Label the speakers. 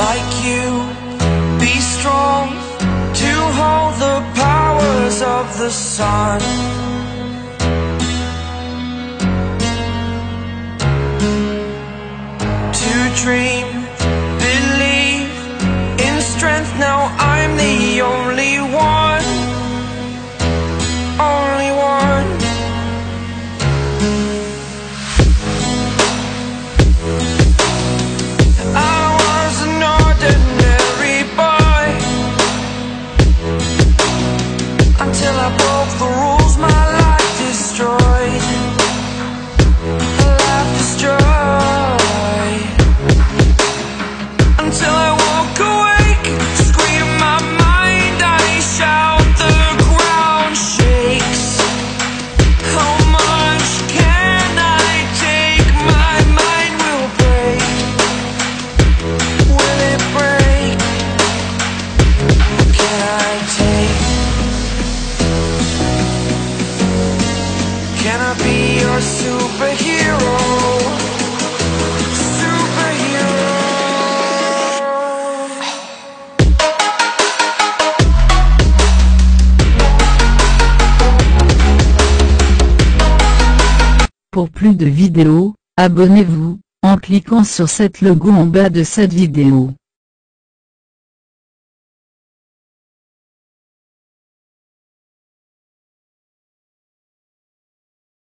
Speaker 1: like you. Be strong to hold the powers of the sun. To dream, believe in strength. Now I'm the only one. Only one. I was an ordinary boy until I broke the rules. My life destroyed. Life destroyed. Until I walk awake, scream my mind, I shout, the ground shakes. How much can I take? My mind will break. Will it break? Can I take? Can I be your superhero? Superhero.
Speaker 2: Pour plus de vidéos, abonnez-vous, en cliquant sur cette logo en bas de cette vidéo.